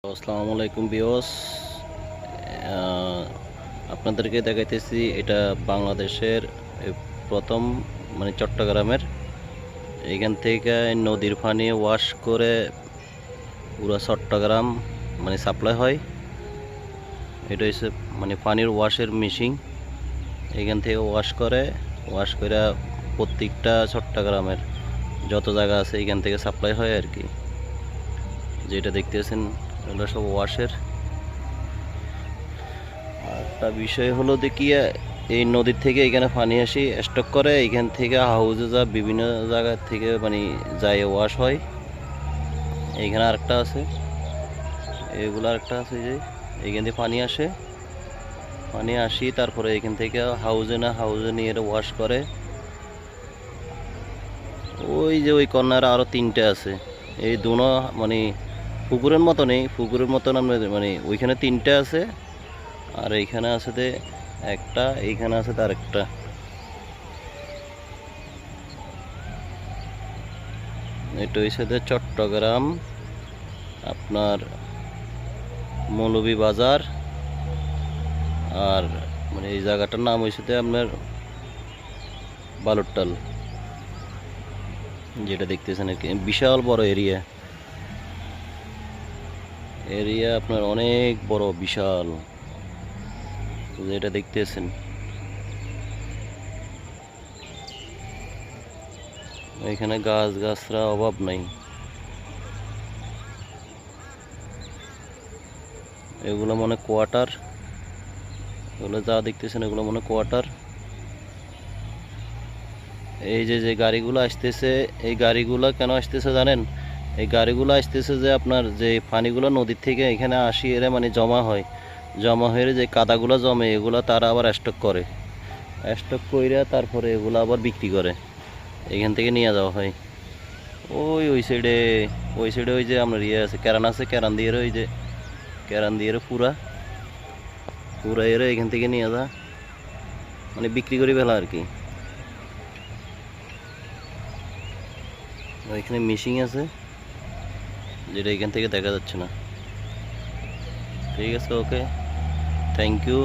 আসসালামু আলাইকুম বিয়স, আপনাদেরকে দেখাইতেছি এটা বাংলাদেশের প্রথম মানে চট্টগ্রামের এইখান থেকে নদীর পানি ওয়াশ করে পুরো চট্টগ্রাম মানে সাপ্লাই হয়। এটা হচ্ছে মানে পানির ওয়াশের মেশিন। এইখান থেকে ওয়াশ করে প্রত্যেকটা চট্টগ্রামের যত জায়গা আছে এইখান থেকে সাপ্লাই হয় আর কি। যেটা দেখতেছেন এগুলো সব ওয়াশের। একটা বিষয় হলো দেখিয়ে এই নদীর থেকে এখানে পানি আসি স্টক করে, এইখান থেকে হাউজে যা বিভিন্ন জায়গা থেকে মানে যায় ওয়াশ হয়। এইখানে আরেকটা আছে, এগুলো আরেকটা আছে যে এইখান থেকে পানি আসি তারপরে এখান থেকে হাউজে নিয়ে ওয়াশ করে। ওই যে ওই কর্নারে আরও তিনটে আছে, এই দুনো মানে পুকুরের মতো নেই, পুকুরের মতন মানে ওইখানে তিনটে আছে আর এইখানে আছে যে একটা, এইখানে আছে তার একটা। এটা হচ্ছে যে চট্টগ্রাম আপনার মৌলভীবাজার, আর মানে এই জায়গাটার নাম হয়েছে যে আপনার বালুরটাল। যেটা দেখতেছেন আর কি বিশাল বড় এরিয়া আপনার অনেক বড় বিশাল, যেটা দেখতেছেন। এখানে গাছরা অভাব নাই। এগুলো মনে কোয়ার্টার, এগুলো যা দেখতেছেন এগুলো মনে কোয়ার্টার। এই যে যে গাড়িগুলো আসতেছে, এই গাড়িগুলো কেন আসতেছে জানেন? এই গাড়িগুলো আসতেছে যে আপনার যে পানিগুলো নদীর থেকে এখানে আসি এরা মানে জমা হয়ে যে কাদাগুলো জমে এগুলো তারা আবার স্টক করে, তারপরে এগুলো আবার বিক্রি করে, এখান থেকে নিয়ে যাওয়া হয়। ওই সাইডে ওই যে আপনার ইয়ে আছে, ক্যারান আছে, ক্যারান দিয়ে পুরা এরা এখান থেকে নিয়ে যা মানে বিক্রি করে ফেলা আর কি। এখানে মেশিন আছে যেটা এখান থেকে দেখা যাচ্ছে না। ঠিক আছে, ওকে, থ্যাংক ইউ।